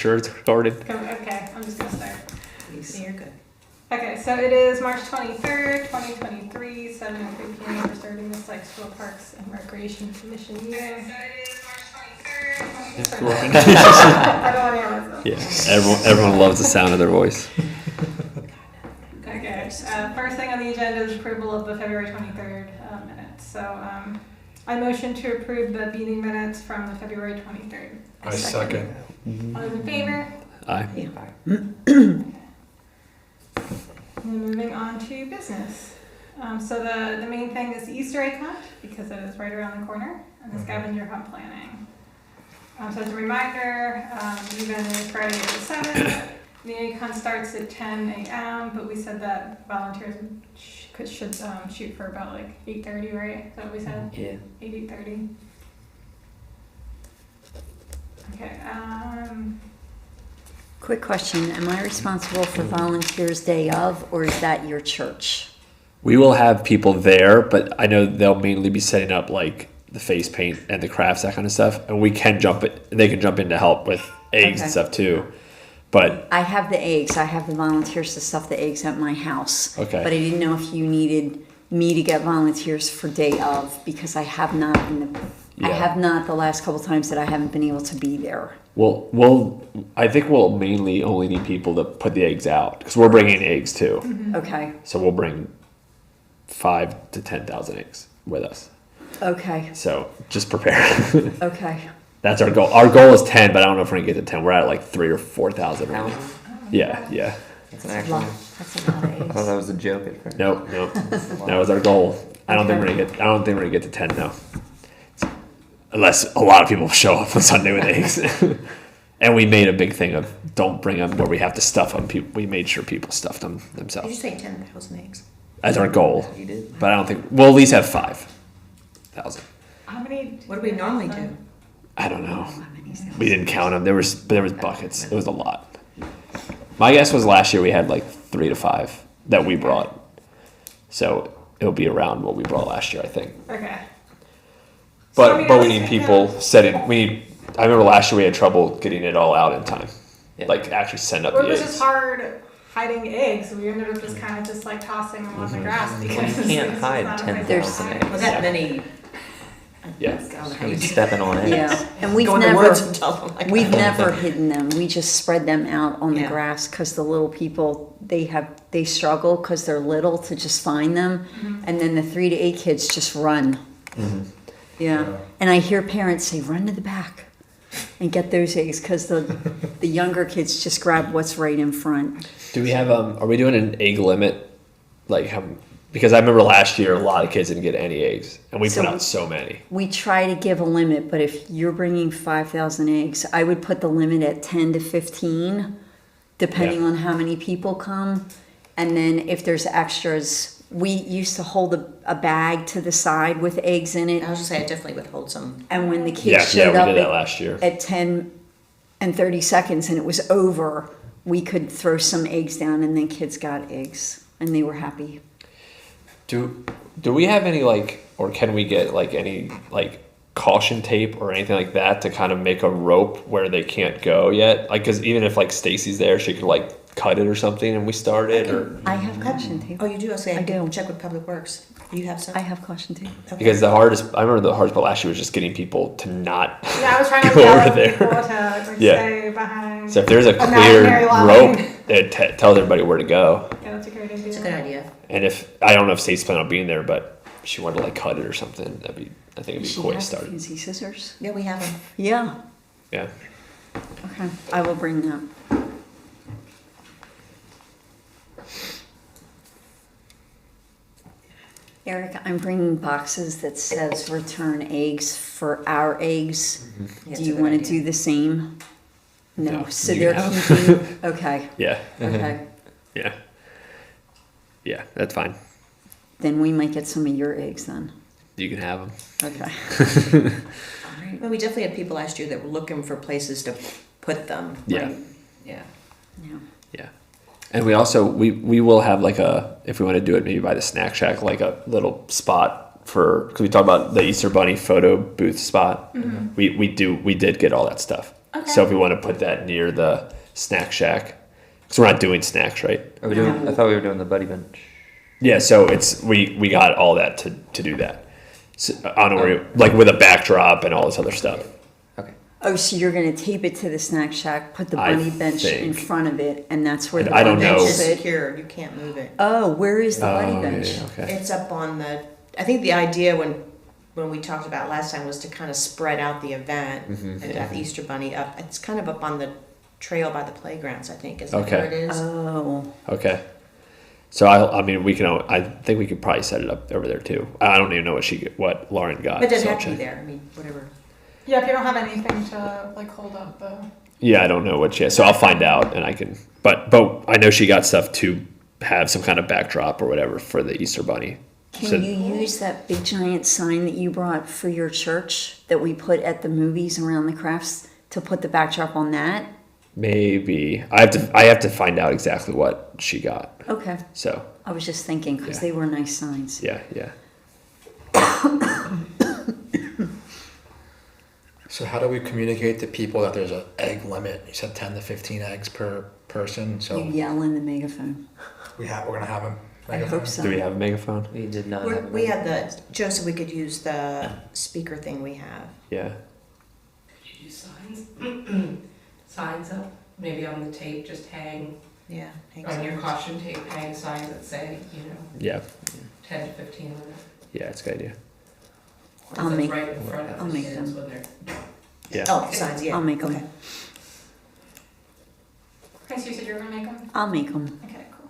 Sure, it's recorded. Okay, I'm just gonna start. You're good. Okay, so it is March 23rd, 2023, 7:03 p.m. We're starting the Sykesville Parks and Recreation Commission meeting. So it is March 23rd. I don't want to hear myself. Yeah, everyone loves the sound of their voice. Okay, first thing on the agenda is approval of the February 23rd minutes. So I motion to approve the meeting minutes from the February 23rd. I second. All those in favor? Aye. And moving on to business. So the main thing is the Easter egg hunt because it is right around the corner, and the scavenger hunt planning. So as a reminder, even Friday the 7th, the egg hunt starts at 10 a.m., but we said that volunteers should shoot for about like 8:30, right? Is that what we said? Yeah. 8:30. Okay. Quick question, am I responsible for volunteers day of, or is that your church? We will have people there, but I know they'll mainly be setting up like the face paint and the crafts, that kind of stuff. And we can they can jump in to help with eggs and stuff too. But I have the eggs, I have the volunteers to stuff the eggs at my house. Okay. But I didn't know if you needed me to get volunteers for day of, because I have not the last couple times that I haven't been able to be there. I think we'll mainly only need people to put the eggs out because we're bringing eggs too. Mm-hmm. Okay, So we'll bring 5,000 to 10,000 eggs with us. okay, So just prepare. okay. That's our goal. Our goal is 10, but I don't know if we're gonna get to 10. We're at like 3,000 or 4,000 right now. Yeah. That's an actual. That's a lot of I thought eggs. that was a joke at first. Nope. That was our goal. I don't think we're gonna get to 10 now. Unless a lot of people show up on Sunday with eggs. And we made a big thing of don't bring them where we have to stuff them. We made sure people stuffed them Did you themselves. say 10,000 eggs? That's our goal. You did. But I don't think we'll at least have 5,000. How many? What do we normally do? I don't know. We didn't count them. There was buckets. It was a lot. My guess was last year we had like 3 to 5 that we brought. So it'll be around what we brought last year, I think. Okay. But we need people setting. I remember last year we had trouble getting it all out in time. Yeah. Like actually send up Well, the it was eggs. just hard hiding eggs. We ended up just kind of just like tossing them on the grass because You can't it's hide just not a 10,000 place to hide. eggs. Well, that many. Yeah. You're stepping on eggs. Yeah, and Go in the woods and tell them like we've that. never hidden them. We just spread them out on the Yeah. grass because the little people, they struggle because they're little to just find them. And then the 3 to 8 kids just run. Yeah. And I hear parents say, run to the back and get those eggs because the younger kids just grab what's right in front. Do we have are we doing an egg limit? Like because I remember last year a lot of kids didn't get any eggs and we put out so many. We try to give a limit, but if you're bringing 5,000 eggs, I would put the limit at 10 to 15, depending on how many people come. And then if there's extras, we used to hold a bag to the side with eggs in it. I was just saying, I definitely would hold some. And when the kids Yeah, showed we up did that last year. at 10 and 30 seconds and it was over, we could throw some eggs down and then kids got eggs and they were happy. Do we have any or can we get any caution tape or anything like that to kind of make a rope where they can't go yet? Because even if Stacy's there, she could cut it or something and we start it or I have caution tape. Oh, you do? I'll say I do. check with Public Works. You have some? I have caution tape. Okay. because I remember the hardest part last year was just getting people to not Yeah, I was trying to go yell over at there. people to Yeah. stay behind. So if there's a imaginary clear line. rope that tells everybody where to go, Yeah, that's a great idea. It's a good idea. and if I don't know if Stacy's planning on being there, but if she wanted to cut it or something, I think it'd be She cool to has start. fancy scissors. Yeah, we have them. Yeah. Yeah. Okay. I will bring that. Eric, I'm bringing boxes that says return eggs for our eggs. Yeah, Do it's a you good want to idea. do the same? No. No, So you they're can keeping. Okay. Yeah. Okay. Yeah, that's fine. Then we might get some of your eggs then. You can have them. Okay. Well, we definitely had people last year that were looking for places to put them. Yeah. Right? Yeah. Yeah. Yeah. And we also we will have if we want to do it maybe by the snack shack, a little spot because we talked about the Easter Bunny photo booth spot. We did get all that stuff. Okay. So if we want to put that near the snack shack, because we're not doing snacks, right? Are we doing? I thought we were doing the buddy bench. Yeah, so it's we got all that to do that. So, I don't know where like with a backdrop and all this other stuff. Okay. Oh, so you're gonna tape it to the snack shack, put the I bunny bench in think. front of it, and that's where And the I don't bunny know. bench Bench is sit? secure, you can't move it. Oh, where is the bunny Oh, bench? yeah, okay. It's up on the, I think the idea when we talked about last time was to kind of spread out the event and to have the Easter Bunny up. It's kind of up on the trail by the playgrounds, I think, is that Okay. where it is? Oh, Okay. So I mean, we can. I think we could probably set it up over there too. I don't even know what Lauren got. But it doesn't so have to be I'll check. there, I mean, whatever. Yeah, if you don't have anything to like hold up the. Yeah, I don't know what she has, so I'll find out and I can. But I know she got stuff to have some kind of backdrop or whatever for the Easter Bunny. can So- you use that big giant sign that you brought for your church that we put at the movies around the crafts to put the backdrop on that? Maybe I have to find out exactly what she got. Okay, So I was just thinking because Yeah. they were nice signs. yeah. So how do we communicate to people that there's an egg limit? You said 10 to 15 eggs per person. So You yell in the megaphone. we're gonna have a I megaphone. hope so. Do we have a megaphone? We did not. Have We had the, Joseph, we could use the speaker thing we have. Yeah. You use signs, signs up, maybe on the tape, just hang, Yeah. on your caution tape, hang signs that say, you know, Yeah. 10 to 15 minutes. Yeah. It's a good idea. I'll That's make- right in front of I'll the make kids them. when they're. Yeah. Oh, signs, yeah. I'll make 'em. Okay. Chris, you said you were gonna make them. I'll make them. Okay, cool.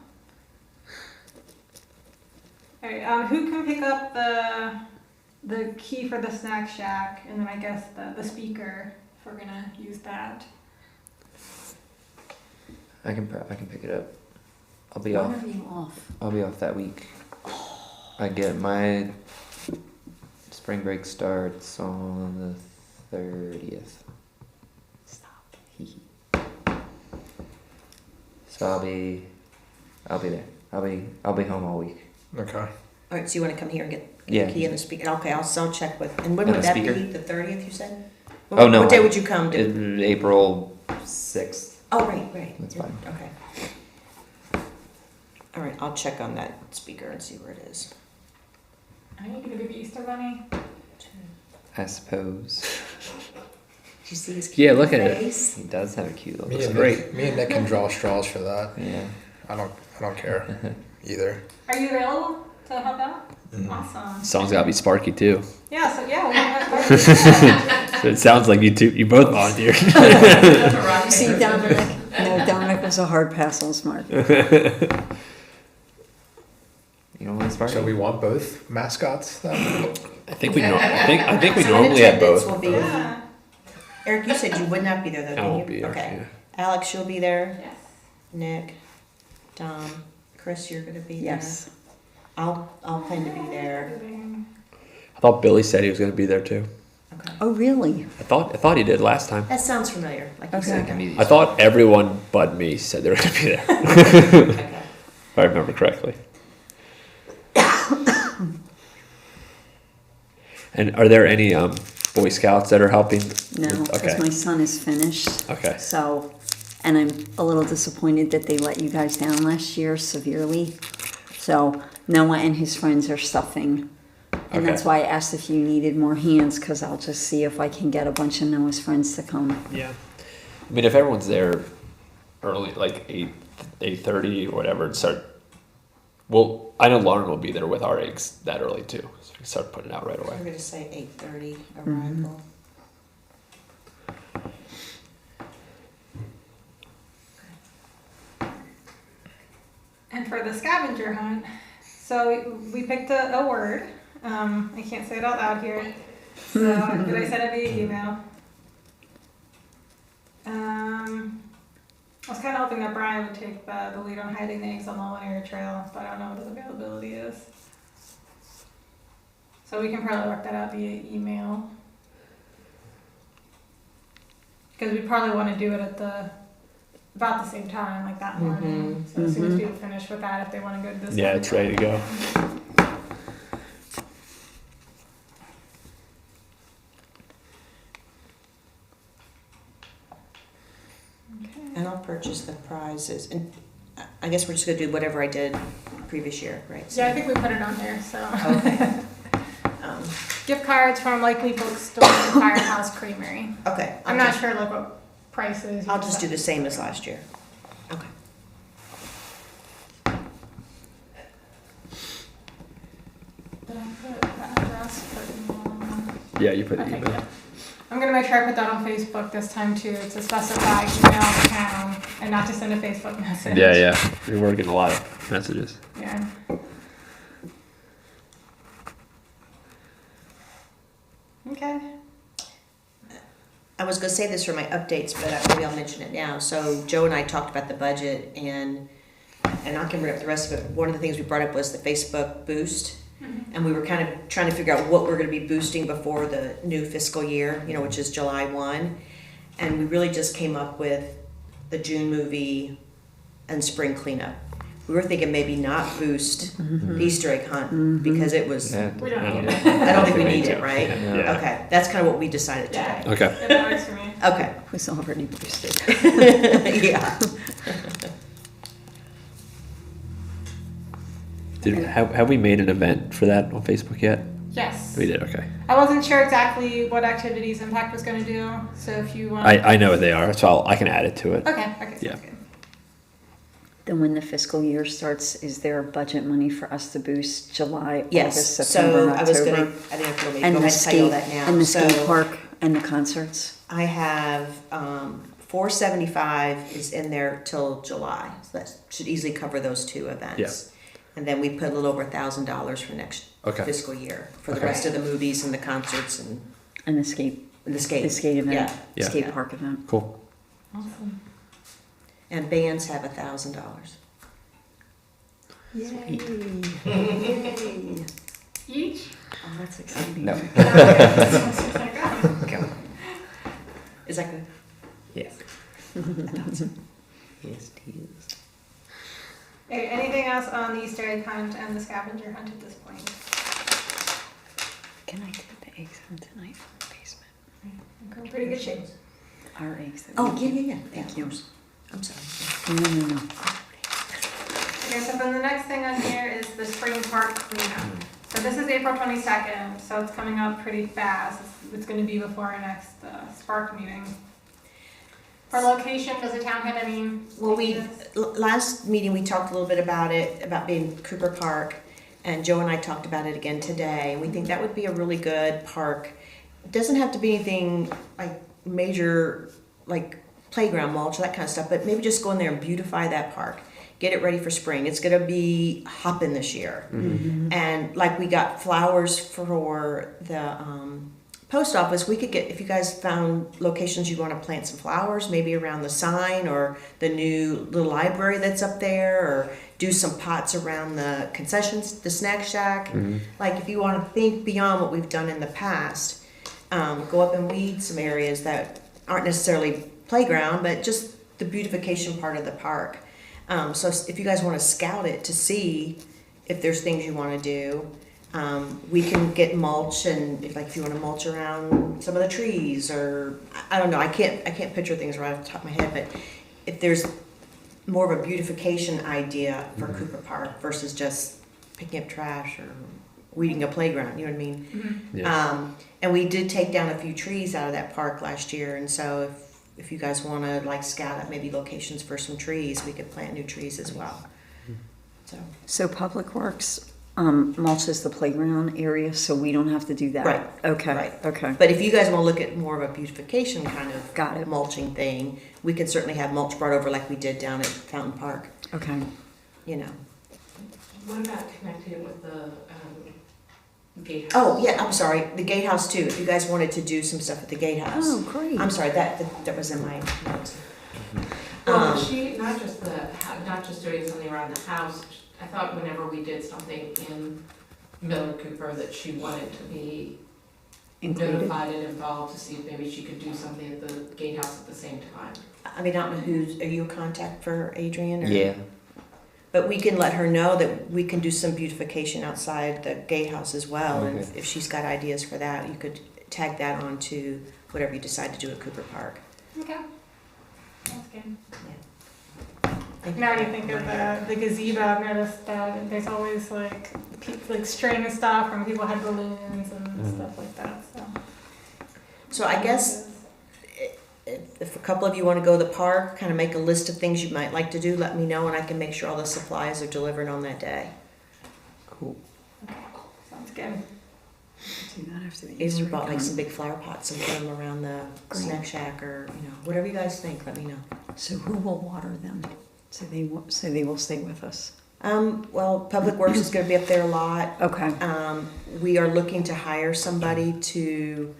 All right. Who can pick up the key for the snack shack, and then I guess the speaker if we're gonna use that. I can pick it up. I'll be When off. are you off? I'll be off that week. I get my spring break starts on the 30th. Stop. So I'll be there. I'll be home all week. Okay. All right, so you want to come here and get Yeah. the key and the speaker? Okay, I'll check with, and when And would the that speaker? be? The 30th, you said? Oh, no, What day I- would you come to? April 6th. Oh, right. That's fine. Okay. All right, I'll check on that speaker and see where it is. Are you gonna be the Easter Bunny? I suppose. Did you see his Yeah, cute look at it. face? He does have a cute little. Me and great. Nick can draw straws for that. Yeah. I don't care either. Are you available to help out? Mhm. Awesome. Song's gotta be Sparky too. Yeah, so yeah, we have So it sounds like you both volunteered. You see, Dominic? No, Dominic was a hard pass on Smart. You don't want to spark? So we want both mascots then? I think we So in normally have attendance both. will be- Yeah. Eric, you said you would not be there though, I didn't won't you? be there. Okay. Yeah. Alex, you'll be there. Yes. Nick, Dom, Chris, you're gonna be there. Yes. I'll plan to be there. I thought Billy said he was gonna be there too. Okay. Oh, really? I thought he did last time. That sounds familiar, like you Okay. said. I thought everyone but me said they were gonna be there. Okay. If I remember correctly. And are there any Boy Scouts that are helping? No, because Okay. my son is finished. Okay. So, and I'm a little disappointed that they let you guys down last year severely. So Noah and his friends are stuffing. And that's Okay. why I asked if you needed more hands, because I'll just see if I can get a bunch of Noah's friends to come. Yeah. I mean, if everyone's there early, like 8:30 or whatever, and start. Well, I know Lauren will be there with our eggs that early too, so we can start putting it out right away. We're gonna say 8:30 arrival. And for the scavenger hunt, so we picked a word. I can't say it out loud here. So did I send it via email? I was kind of hoping that Brian would take the lead on hiding the eggs on the linear trail, but I don't know what his availability is. So we can probably work that out via email. Because we probably want to do it at about the same time, like that morning. So as soon as people finish with that, if they want to go to this. Yeah, it's ready to go. I'll purchase the prizes, and I guess we're just gonna do whatever I did previous year, right? Yeah, I think we put it on there, so. Okay. Um, Gift cards from Likely Bookstore and Firehouse Creamery. Okay. I'm not sure like what prices. I'll just do the same as last year. Okay. Did I put that address? Yeah, you put the Okay, email. good. I'm gonna make sure I put that on Facebook this time too, to specify email the town and not to send a Facebook message. Yeah, yeah. We're getting a lot of messages. Yeah. Okay. I was gonna say this for my updates, but maybe I'll mention it now. So Joe and I talked about the budget, and I can bring up the rest of it. One of the things we brought up was the Facebook boost. And we were kind of trying to figure out what we're gonna be boosting before the new fiscal year, you know, which is July 1. And we really just came up with the June movie and spring cleanup. We were thinking maybe not boost the Easter egg hunt because it was, Yeah. We don't need it. I don't think we need it, right? Yeah. Okay, that's kind of what we decided Yeah. today. Okay. It works for me. Okay, It was already boosted. yeah. Have we made an event for that on Facebook yet? Yes. We did. Okay. I wasn't sure exactly what activities Impact was gonna do, so if you want. I know what they are, so I can add it to it. Okay, sounds Yeah. good. Then when the fiscal year starts, is there budget money for us to boost July, Yes, August, September, so and I was October? gonna, I think I'm gonna go And ahead the and tell you all skate, that now. and the So skate park, and the concerts? I have, $475 is in there till July, so that should easily cover those two events. Yeah. And then we put a little over $1,000 for next Okay. fiscal year, for the Okay. rest of the movies and the concerts and And the skate, the skate. the skate event, Yeah. Yeah. skate Yeah. park event. Cool. Awesome. And bands have $1,000. Yay. Each? Oh, that's exciting. No. Okay. Is that good? Yes. Yes, it is. Okay, anything else on the Easter egg hunt and the scavenger hunt at this point? Can I take the eggs home tonight from the basement? Okay, pretty good shape. Our eggs. that Oh, we- yeah. Thank of you. course. I'm sorry. No. Okay, so then the next thing on here is the spring park cleanup. So this is April 22nd, so it's coming up pretty fast. It's gonna be before our next SPARC meeting. For location, does the town have any? Well, ideas? last meeting, we talked a little bit about it, about being Cooper Park, and Joe and I talked about it again today, and we think that would be a really good park. It doesn't have to be anything like major, like playground mulch, that kind of stuff, but maybe just go in there and beautify that park. Get it ready for spring. It's gonna be hopping this year. And like we got flowers for the post office, we could get, if you guys found locations you want to plant some flowers, maybe around the sign or the new little library that's up there, or do some pots around the concessions, the snack shack. Like if you want to think beyond what we've done in the past, go up and weed some areas that aren't necessarily playground, but just the beautification part of the park. So if you guys want to scout it to see if there's things you want to do, we can get mulch, and if you want to mulch around some of the trees, or I don't know, I can't picture things right off the top of my head, but if there's more of a beautification idea for Cooper Park versus just picking up trash or weeding a playground, you know what I mean? Yeah. And we did take down a few trees out of that park last year, and so if you guys want to like scout out maybe locations for some trees, we could plant new trees as well. So Public Works mulches the playground area, so we don't have to do that? Right. Okay, Right. okay. But if you guys want to look at more of a beautification kind of Got it. mulching thing, we can certainly have mulch brought over like we did down at Fountain Park, Okay. you know. What about connecting it with the gatehouse? Oh, yeah, I'm sorry, the gatehouse too, if you guys wanted to do some stuff at the gatehouse. Oh, great. I'm sorry, that was in my notes. Well, she, not just doing something around the house, I thought whenever we did something in Miller Cooper that she wanted to be Included? notified and involved to see if maybe she could do something at the gatehouse at the same time. I mean, I don't know are you a contact for Adrian? Or? Yeah. But we can let her know that we can do some beautification outside the gatehouse as well. And Okay. if she's got ideas for that, you could tag that on to whatever you decide to do at Cooper Park. Okay. That's good. Thank Now when you think of the gazebo, I've noticed that there's always like string and stuff, and people had balloons and stuff like that. So I guess if a couple of you want to go to the park, kind of make a list of things you might like to do, let me know, and I can make sure all the supplies are delivered on that day. Cool. Sounds good. Do that after the Either Easter we bought like egg some hunt. big flower pots and put them around the Great. snack shack, or whatever you guys think. Let me know. So who will water them? So they will stay with us. Well, Public Works is going to be up there a lot. Okay. We are looking to hire somebody to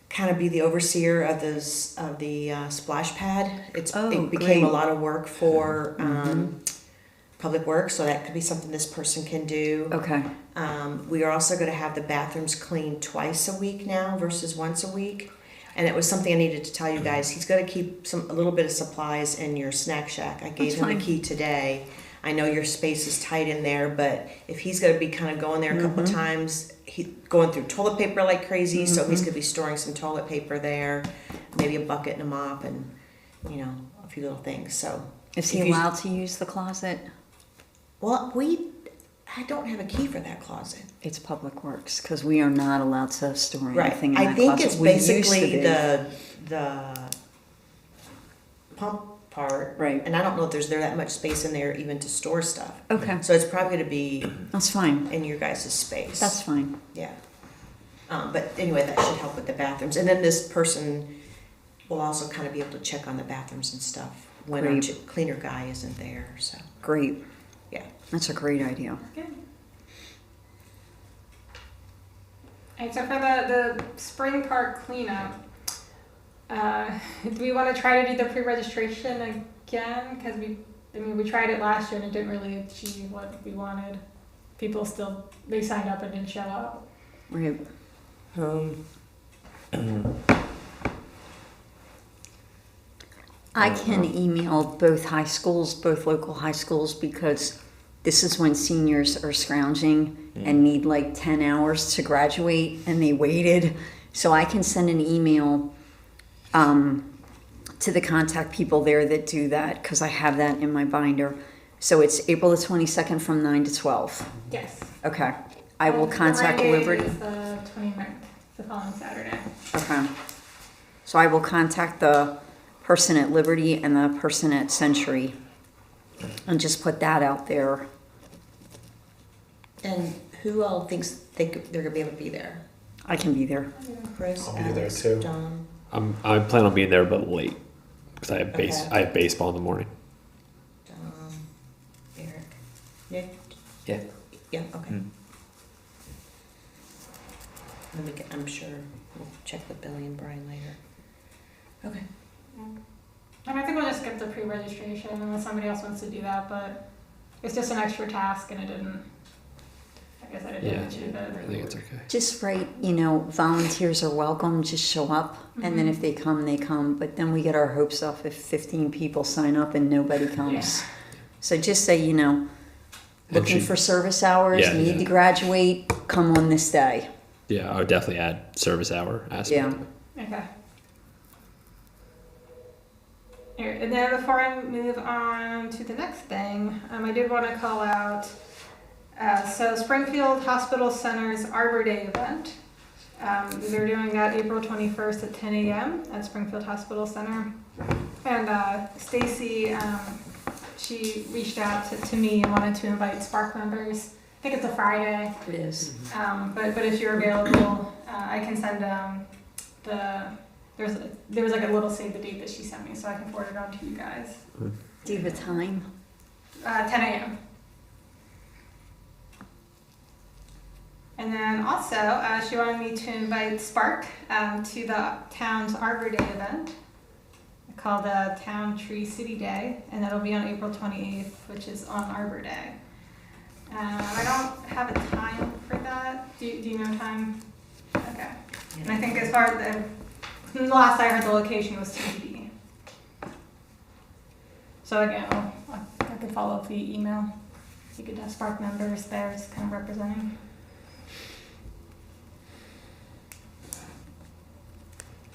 kind of be the overseer of the splash pad. Oh, it became great. a lot of work for Public Works, so that could be something this person can do. Okay. We are also going to have the bathrooms cleaned twice a week now versus once a week. And it was something I needed to tell you guys. He's going to keep a little bit of supplies in your snack shack. I gave That's him fine. the key today. I know your space is tight in there, but if he's going to be kind of going there a couple times, going through toilet paper like crazy, so he's going to be storing some toilet paper there, maybe a bucket and a mop, and a few little things. So Is he if you- allowed to use the closet? Well, I don't have a key for that closet. It's Public Works because we are not allowed to store Right. anything in I that think closet. it's We used to basically be. the pump part. Right. And I don't know if there's that much space in there even to store stuff. Okay, So it's probably going to be that's fine. in your guys' space. That's fine. Yeah. But anyway, that should help with the bathrooms. And then this person will also kind of be able to check on the bathrooms and stuff when our Great. cleaner guy isn't there. So, Great. yeah. That's a great idea. Good. And so for the spring park cleanup, do we want to try to do the pre-registration again? Because we tried it last year and it didn't really achieve what we wanted. People they signed up and didn't show up. Right. I can email both local high schools, because this is when seniors are scrounging and need like 10 hours to graduate, and they waited. So I can send an email to the contact people there that do that, because I have that in my binder. So it's April the 22nd from 9 to 12. Yes. Okay. I will The contact rain date Liberty. is the 29th, the following Saturday. Okay. So I will contact the person at Liberty and the person at Century and just put that out there. And who all thinks they're going to be able to be there? I can be there. Chris, I'll be there Alex, too. John, I plan on being there, but late because I have Okay. I have baseball in the morning. Eric, Nick. Yeah. Yeah. Okay. Mm. Then I'm sure we'll check with Billy and Brian later. Okay. And I think we'll just skip the pre-registration unless somebody else wants to do that, but it's just an extra task and I guess I didn't Yeah, achieve it. I think it's okay. Just write, volunteers are welcome, just show up. And then if they come, they come. But then we get our hopes up if 15 people sign up and nobody comes. Yeah. So just say, looking she- for service hours, Yeah, need yeah. to graduate, come on this day. Yeah, I would definitely add service hour aspect. Yeah. Okay. Here, and then before I move on to the next thing, I did want to call out, so Springfield Hospital Center's Arbor Day event. They're doing that April 21st at 10 a.m. at Springfield Hospital Center. And Stacy, she reached out to me and wanted to invite SPARC members. I think it's a Friday. It is. But if you're available, I can send there was like a little save the date that she sent me, so I can forward it on to you guys. Do you have a time? 10 a.m. And then also, she wanted me to invite SPARC to the town's Arbor Day event called Town Tree City Day, and that'll be on April 28th, which is on Arbor Day. I don't have a time for that. Do you know time? Okay. And I think as far as the last I heard, the location was TBD. So again, I could follow up via email. You could have SPARC members there, just kind of representing.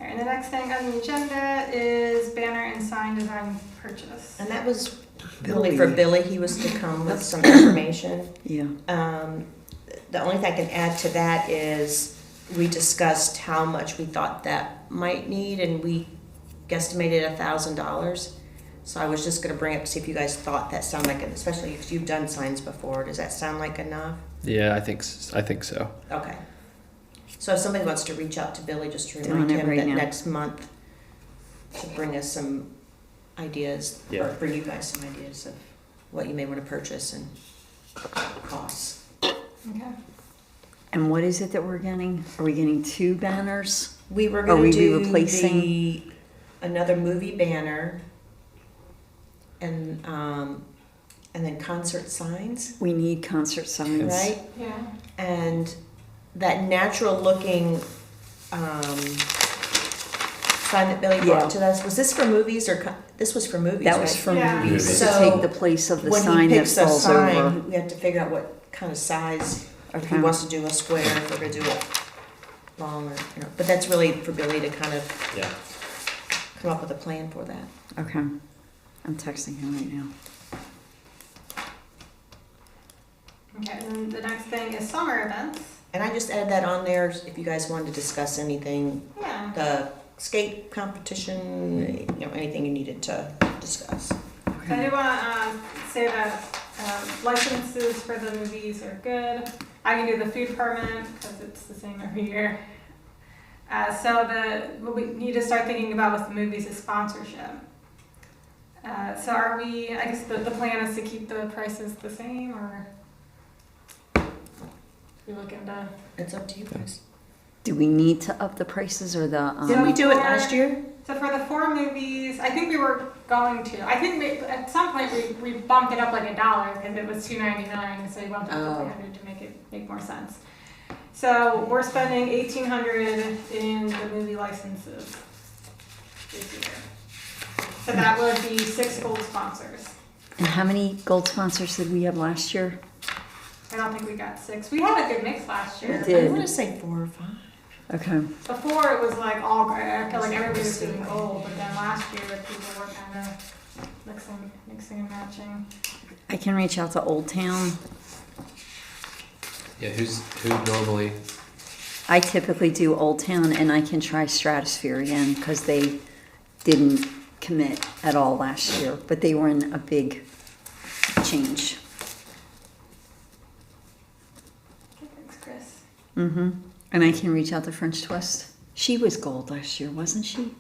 All right, and the next thing on the agenda is banner and sign design purchase. And that was really for Billy. He was to come with some information. Yeah. The only thing I can add to that is we discussed how much we thought that might need, and we guesstimated $1,000. So I was just going to bring up to see if you guys thought that sounded like, especially if you've done signs before, does that sound like enough? Yeah, I think so. Okay. So if somebody wants to reach out to Billy, just to Doing remind it him right that now. next month to bring us some ideas, Yeah. or for you guys some ideas of what you may want to purchase and costs. Okay. And what is it that we're getting? Are we getting 2 banners? We were Are going we to do replacing- another movie banner and then concert signs, We need concert signs. right? Yeah. And that natural looking sign that Billy brought to us, was this for movies or this was for movies, That was right? for Yeah. movies, to So, take the place of the when he sign that picks a falls sign, over. we have to figure out what kind of size, if he Okay. wants to do a square, if we're gonna do it long or, but that's really for Billy to kind of Yeah. come up with a plan for that. Okay. I'm texting him right now. Okay, and then the next thing is summer events. And I just added that on there if you guys wanted to discuss anything, Yeah. the skate competition, anything you needed to discuss. So I do want to say that licenses for the movies are good. I can do the food permit because it's the same every year. So what we need to start thinking about with the movies is sponsorship. So are we, I guess the plan is to keep the prices the same, or we looking to? It's up to you guys. Do we need to up the prices or the? Didn't we do it last year? So for the 4 movies, I think we were going to. I think at some point we bumped it up like $1 because it was $2.99, so we bumped it up to $300 to make more sense. So we're spending $1,800 in the movie licenses this year. So that would be 6 gold sponsors. And how many gold sponsors did we have last year? I don't think we got 6. We had a good mix last year. We did. I want to say 4 or 5. Okay. Before it was like all, I feel like everybody was doing gold, but then last year people were kind of mixing and matching. I can reach out to Old Town. Yeah, who normally? I typically do Old Town, and I can try Stratosphere again because they didn't commit at all last year, but they were in a big change. Thanks, Chris. Mm-hmm. And I can reach out to French Twist. She was gold last year, wasn't she?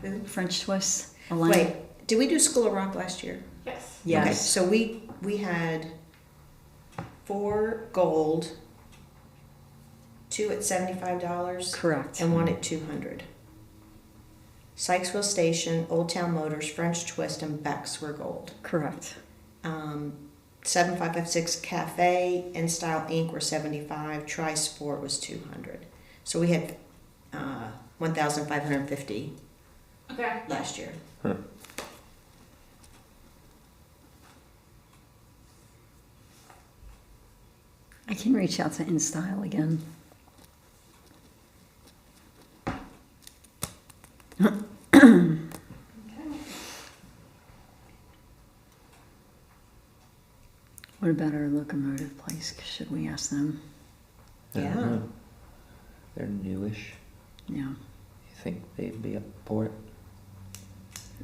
Who? French Twist. Elaine. Wait, did we do School of Rock last year? Yes. Yes. Okay, so we had 4 gold, 2 at $75, Correct. and 1 at $200. Sykesville Station, Old Town Motors, French Twist, and Beck's were gold. Correct. 7556 Cafe and Style Inc. were 75. Tri Sport was 200. So we had 1,550 Okay. last year. I can reach out to InStyle again. What about our locomotive place? Should we ask them? I don't Yeah. know. They're newish. Yeah, You think they'd be up for it?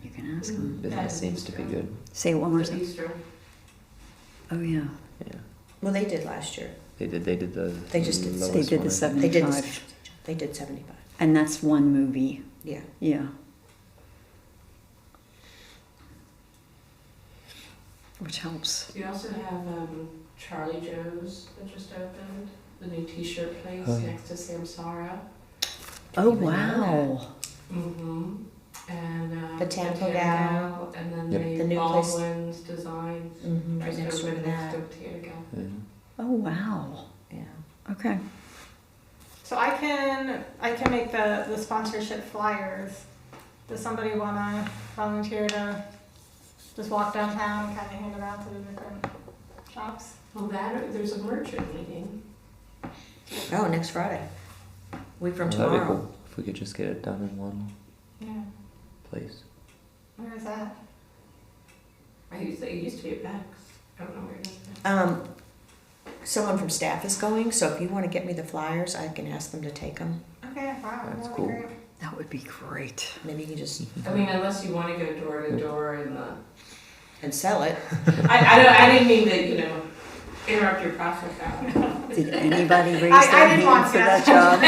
you can ask them. Business seems to be good. Say it one more The time. Easter. Oh, yeah. Yeah. Well, they did last year. They did the They just did- lowest They did one, the I think. They did. 75. They did 75. And that's one movie. Yeah. Yeah. Which helps. You also have Charlie Joe's that just opened, the new T-shirt place Oh, yeah. next to Samsara. Oh, even know wow. Mm-hmm. And Botanical Gal. and then Yep. The new place. Baldwin's Designs. Right just next door to opened next that. to Botanical. Yeah. Oh, wow. Yeah. Okay. So I can make the sponsorship flyers. Does somebody want to volunteer to just walk downtown and kind of hand it out to the different shops? Well, there's a merchant meeting. Oh, next Friday. Week from Oh, that'd be tomorrow. cool. If we could just get it done in one Yeah. place. Where is that? It used to be at Bex. I don't know where it is now. Someone from staff is going, so if you want to get me the flyers, I can ask them to take them. Okay, wow. That's that'd be cool. great. That would be great. Maybe you can just I mean, unless you want to go door to door in the. and sell it. I didn't mean to, interrupt your process out. Did anybody raise I their didn't hand want for to. that job?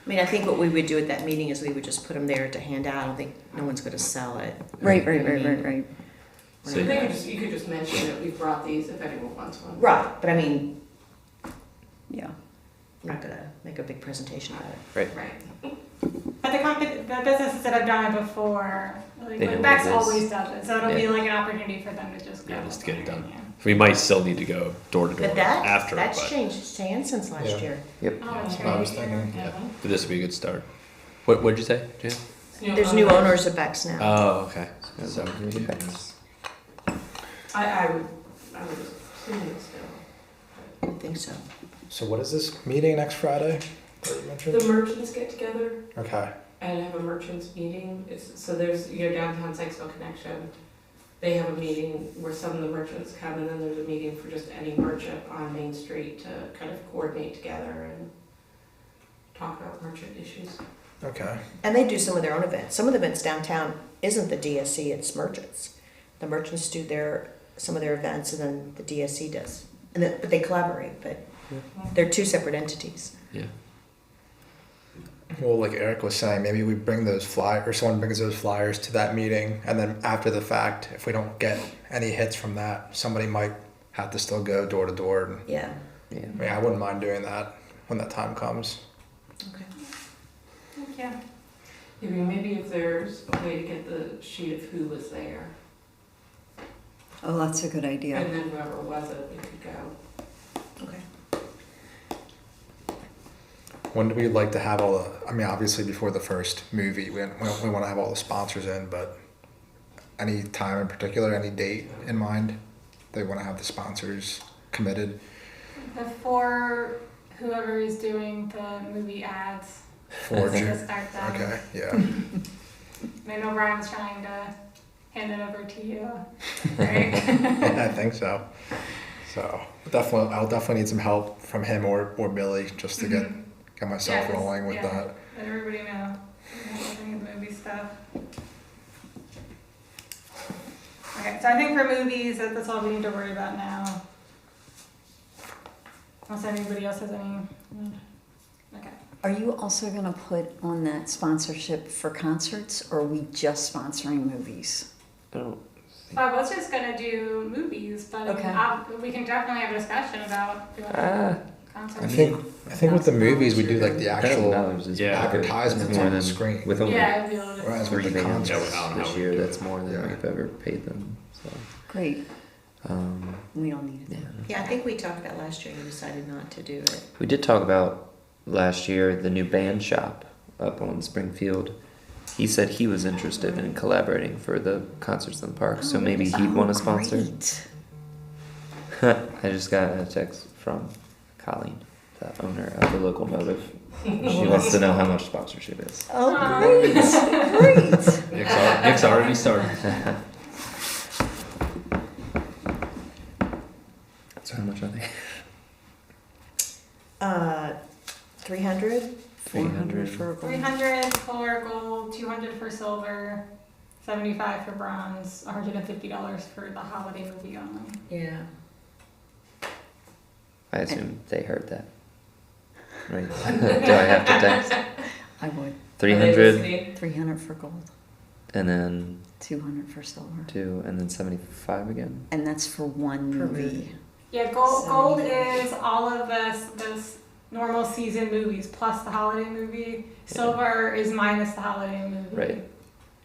I mean, I think what we would do at that meeting is we would just put them there to hand out. I don't think no one's going to sell it. Right. So We're not- you could just mention that we brought these if anyone wants one. Right, but I mean, Yeah. I'm not going to make a big presentation about it. Right. But the businesses that have done it before, like They know Bex what it is. always does it, so it'll be Yeah. like an opportunity for them to just go. Yeah, just to get it done. Yeah. We might still need to go door to door But that after, that's but changed hands since last Yeah. year. Yep. Oh, it's what I was great. thinking. yeah, but this would be a good start. What'd you say, Jan? There's new owners of Bex now. Oh, okay. So, So, maybe Bex. I would assume it's still. I think so. So what is this meeting next Friday that you mentioned? The merchants get together Okay. and have a merchants meeting. So there's downtown Sykesville Connection. They have a meeting where some of the merchants come, and then there's a meeting for just any merchant on Main Street to kind of coordinate together and talk about merchant issues. Okay. And they do some of their own events. Some of the events downtown isn't the DSC, it's merchants. The merchants do some of their events, and then the DSC does. But they collaborate, but they're two separate entities. yeah. Well, like Eric was saying, maybe we bring those flyers, or someone brings those flyers to that meeting, and then after the fact, if we don't get any hits from that, somebody might have to still go door to door. And Yeah. Yeah. I mean, I wouldn't mind doing that when that time comes. Okay. Thank you. I mean, maybe if there's a way to get the sheet of who was there, Oh, that's a good idea. and then whoever was it, we could go. Okay. When do we like to have all the? I mean, obviously before the first movie, we want to have all the sponsors in, but any time in particular, any date in mind, they want to have the sponsors committed. Before whoever is doing the movie ads, For to June. start them. Okay. Yeah. I know Brian's trying to hand it over to you, right? I think so. So definitely, I'll definitely need some help from him or Billy just to get myself Yeah, just- rolling with yeah. that. Let everybody know. Any of the movie stuff. Okay, so I think for movies, that's all we need to worry about now. Unless anybody else has any. Okay. Are you also going to put on that sponsorship for concerts, or are we just sponsoring movies? I don't I was just gonna do movies, but Okay. we can definitely have a discussion about concerts. I think with the movies we do like the actual $1,000 is Yeah. pretty good. advertisements That's more on the than- screen. With only Yeah, I'd be able to. Whereas with three the bands Yeah, I don't concerts, know how this we year, do it. that's more than Yeah. we've ever paid them. So, Great. We don't need yeah. it. Yeah, I think we talked about last year and you decided not to do it. We did talk about last year the new band shop up on Springfield. He said he was interested in collaborating for the concerts in the park, so maybe he'd want to sponsor. Great. I just got a text from Colleen, the owner of the locomotive. She wants to know how much sponsorship is. Oh, great. Great. Nick's already started. So how much are they? 300? 400 for a gold. 300 for gold, 200 for silver, 75 for bronze, $150 for the holiday movie only. Yeah. I assume they heard that. Right? Do I have to text? I would. 300 300 for gold, and then 200 for silver. 2 and then 75 again? And that's for one Per movie. movie. Yeah, gold is all of this normal season movies plus the holiday movie. Silver is minus the holiday movie. Right.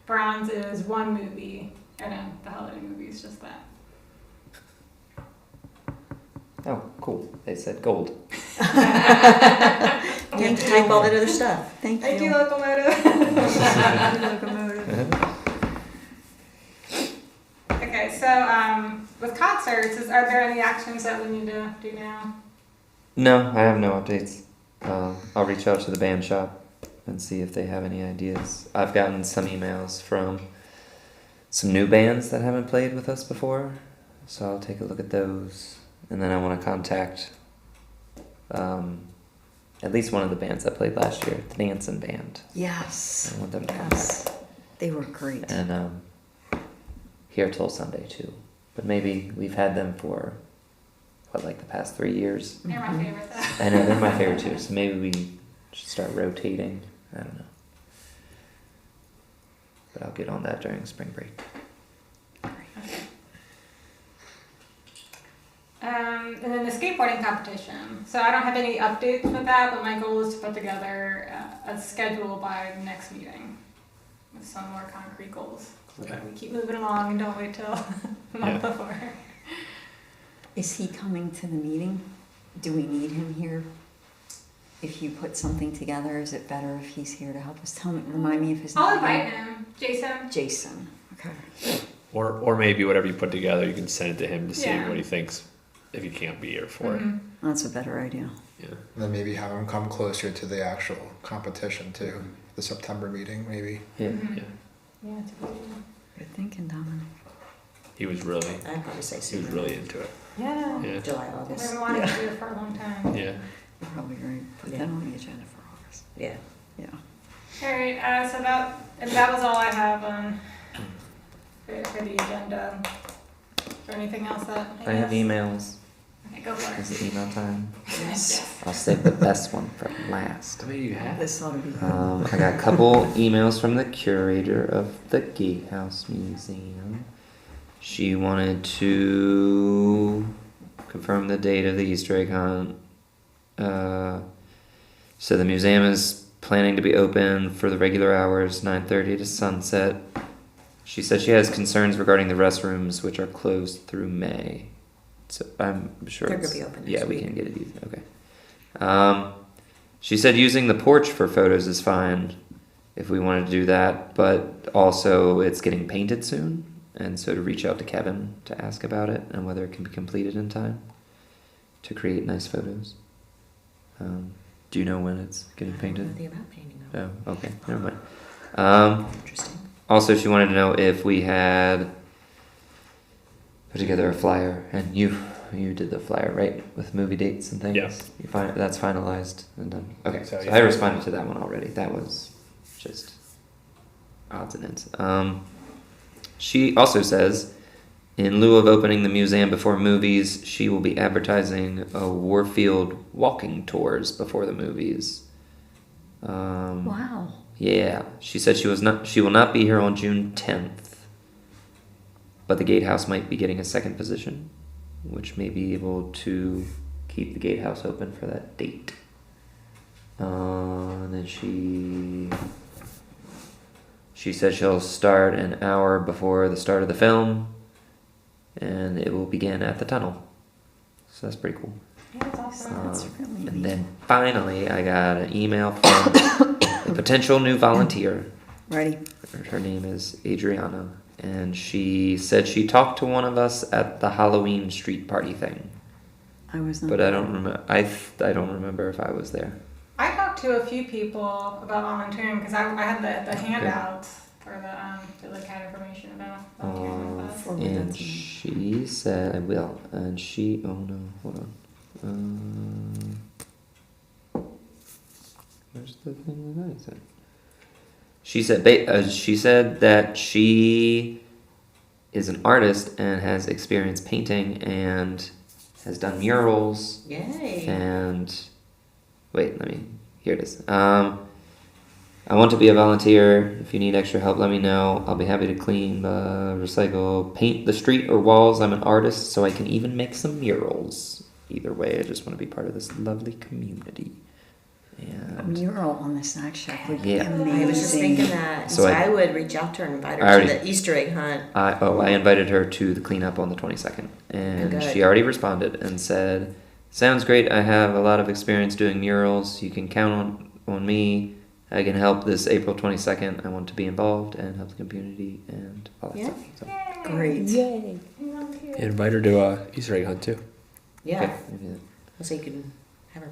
Bronze is one movie, and then the holiday movie is just that. Oh, cool. They said gold. You have to type all that other stuff. Thank I do you. locomotive. Locomotive. Okay, so with concerts, are there any actions that we need to do now? No, I have no updates. I'll reach out to the band shop and see if they have any ideas. I've gotten some emails from some new bands that haven't played with us before, so I'll take a look at those. And then I want to contact at least one of the bands that played last year, the Dancing Band. Yes. I want them to come Yes. back. They were great. And here till Sunday too. But maybe we've had them for like the past 3 years. They're my favorite though. I know they're my favorite too. So maybe we should start rotating. I don't know. But I'll get on that during spring break. And then the skateboarding competition. So I don't have any updates with that, but my goal is to put together a schedule by the next meeting with some more concrete goals. So that we keep moving along and don't wait till a month before. Is he coming to the meeting? Do we need him here? If you put something together, is it better if he's here to help us? Remind me of his name. I'll invite him, Jason. Jason. Okay. Or maybe whatever you put together, you can send it to him to see Yeah. what he thinks if he can't be here for it. Mhm. That's a better idea. Yeah. And then maybe have them come closer to the actual competition too. The September meeting, maybe. Yeah. Mhm. Yeah. Yeah, it's a good idea. Good thinking, Dominic. He was really I'd probably say he was sooner. really into it. Yeah. Yeah. July, I've August. been wanting to do it for a long time. Yeah. You're probably right. Put Yeah. that on the agenda for August. Yeah. Yeah. All right, so that was all I have for the agenda. Is there anything else that I have emails. Okay, go for Is it. it email time? Yes. I'll save the best one for last. How many do you have? This ought to be good. I got a couple emails from the curator of the Gatehouse Museum. She wanted to confirm the date of the Easter egg hunt. So the museum is planning to be open for the regular hours, 9:30 to sunset. She said she has concerns regarding the restrooms, which are closed through May. So I'm sure They're it's- gonna be open next Yeah, we week. can get it easy. Okay. She said using the porch for photos is fine if we wanted to do that, but also it's getting painted soon, and so to reach out to Kevin to ask about it and whether it can be completed in time to create nice photos. Do you know when it's getting painted? Nothing about painting though. Oh, okay, never mind. Interesting. Also, she wanted to know if we had put together a flyer, and you did the flyer, right, with movie dates and things. Yeah. You find that's finalized and done. Okay, So, so yeah. I responded to that one already. That was just odds and ends. She also says, in lieu of opening the museum before movies, she will be advertising a Warfield walking tours before the movies. Wow. Yeah, she said she will not be here on June 10th, but the gatehouse might be getting a second position, which may be able to keep the gatehouse open for that date. And then she said she'll start an hour before the start of the film, and it will begin at the tunnel. So that's pretty cool. Yeah, that's awesome. That's really And neat. then finally, I got an email from a potential new volunteer. Ready? Her name is Adriana, and she said she talked to one of us at the Halloween street party thing, I was not. but I don't remember. I don't remember if I was there. I talked to a few people about volunteering because I had the handouts for that had information about volunteering with us. Forward that And to me. she said, I will. And she, oh no, hold on. Where's the thing that I said? She said that she is an artist and has experience painting and has done murals Yay. and wait, here it is. I want to be a volunteer. If you need extra help, let me know. I'll be happy to clean, recycle, paint the street or walls. I'm an artist, so I can even make some murals. Either way, I just want to be part of this lovely community. A And mural on the snack shack would be Yeah. amazing. I was just thinking that. So So I- I would reach out to her and invite I her to already- the Easter egg hunt. I invited her to the cleanup on the 22nd, and Good. she already responded and said, "Sounds great. I have a lot of experience doing murals. You can count on me. I can help this April 22nd. I want to be involved and help the community and all that Yeah. stuff." So, Great. Yay. Invite her to Easter egg hunt too. Yeah. okay, maybe that. So you can have her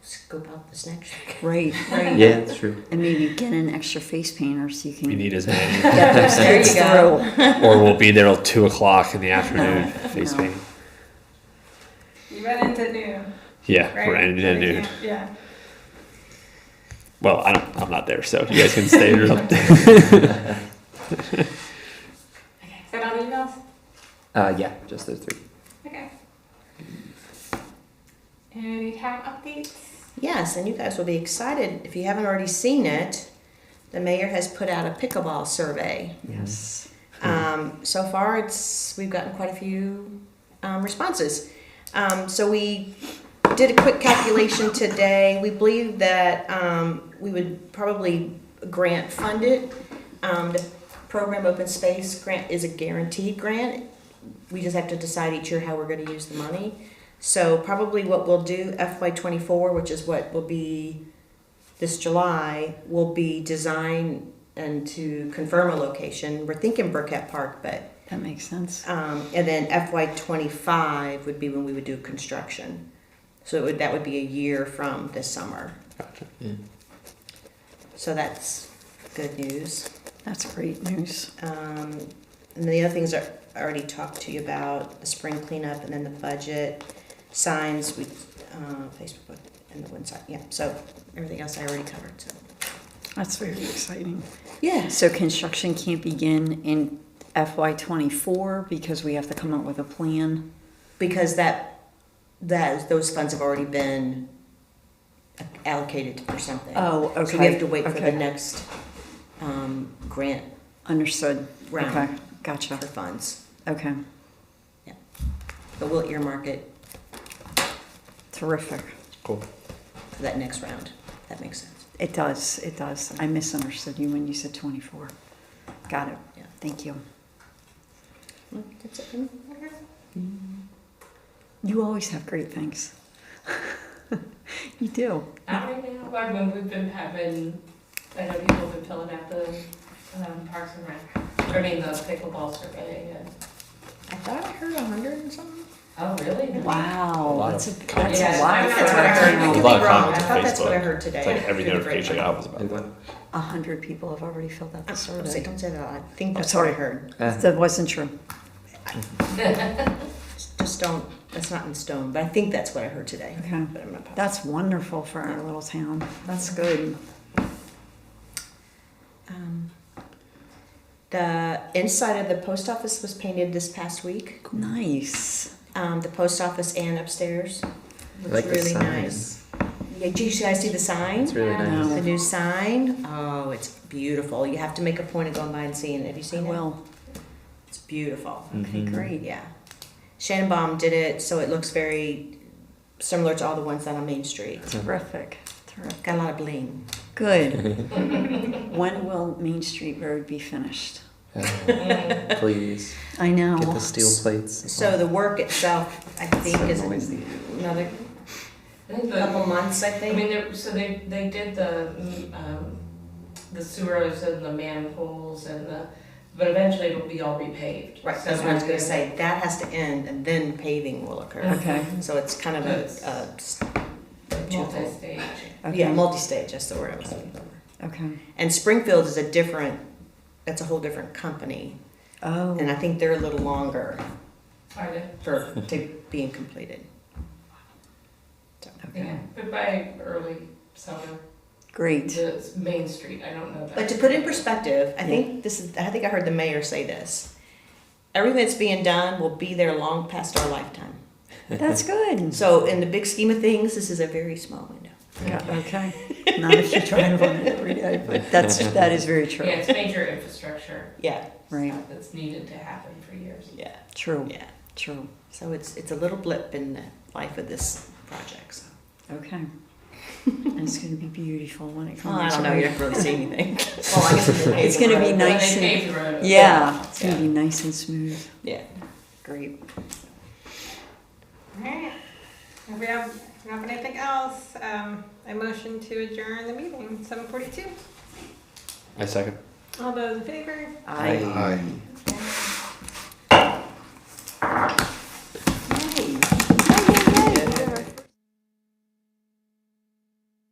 scope out the snack shack. Right. Yeah, it's true. And maybe get an extra face painter so you can We need as many. get those There you kids go. through. Or we'll be there till 2:00 in the afternoon, face No. paint. You run into noon, Yeah, right? we're ending at We noon. can't- Yeah. Well, I'm not there, so you guys can stay there. Okay. Is that all the emails? Yeah, just those 3. Okay. Any town updates? Yes, and you guys will be excited if you haven't already seen it. The mayor has put out a pickleball survey. Yes. So far, we've gotten quite a few responses. So we did a quick calculation today. We believe that we would probably grant fund it. The program Open Space grant is a guaranteed grant. We just have to decide each year how we're going to use the money. So probably what we'll do, FY24, which is what will be this July, will be design and to confirm a location. We're thinking Burkett Park, but That makes sense. and then FY25 would be when we would do construction. So that would be a year from this summer. Gotcha. So that's good news. That's great news. And the other things I already talked to you about, the spring cleanup and then the budget, signs, Facebook and the website. Yeah, so everything else I already covered. So That's very exciting. yeah, So construction can't begin in FY24 because we have to come up with a plan. because those funds have already been allocated for something. Oh, okay. So we have to wait for the Okay. next grant Understood. round Okay, gotcha. for funds. Okay, But we'll earmark it terrific. Cool. for that next round. That makes sense. It does, it does. I misunderstood you when you said 24. Got it. Yeah. Thank you. Well, that's it for me. You always have great things. You do. Not right now, I mean, we've been having, I know people have been filling out the Parks and Rec, I mean, the pickleball survey and, I thought I heard 100 and something. oh, really? Wow, lot that's a, of that's Yeah, a lot. I'm for not That's what I our heard. I town. could A lot be of wrong. I comments on thought that's what I Facebook. heard today. It's like every Through the notification I got was about that. What? 100 people have already filled out the survey. Don't say that. I think Oh, that's sorry. what I heard. That wasn't true. Just don't. That's not in stone. But I think that's what I heard today. Okay. But I'm not positive. That's wonderful for our little town. That's good. The inside of the post office was painted this past week. Nice. The post office and upstairs. I Looks like the really sign. nice. Yeah, did you guys see the sign? It's really nice. No. The new sign. Oh, it's beautiful. You have to make a point of going by and seeing it. Have you I seen it? will. It's beautiful. Okay, Mhm. great. Yeah. Shannonbaum did it, so it looks very similar to all the ones down on Main Street. Terrific. Terrific. Got a lot of bling. Good. When will Main Street Road be finished? Please I know. get the steel plates. So the work itself, I think, So is noisy. another I think couple months, I I think. mean, they did the sewers and the manholes and but eventually it'll be all repaved. Right, So that's what I was gonna it's say. That has to end and then paving will occur. Okay. So it's kind of Multi-stage. Okay. yeah, multi-stage, that's the word I was looking for. Okay. And Springfield is that's a whole different company. Oh. And I think they're a little longer Are they? to being completed. Okay. Yeah, but by early summer, Great. the Main Street, I don't know that. But to put in perspective, I think I heard the mayor say this. Everything that's being done will be there long past our lifetime. That's good. So in the big scheme of things, this is a very small window. Yeah, okay. Not if you drive on it every day, but that is very true. Yeah, it's major infrastructure Yeah, Right. that's needed to happen for years. yeah, True. yeah. True. So it's a little blip in the life of this project. So. Okay. And it's going to be beautiful when it comes. Well, I don't know. right? You don't really see anything. Well, I guess It's gonna be When nice they and- paved the road. Yeah, it's going to Yeah. be nice and smooth. Yeah. Great. Alright, if we have anything else, I motion to adjourn the meeting, 7:42. I second. All those in favor? I Aye.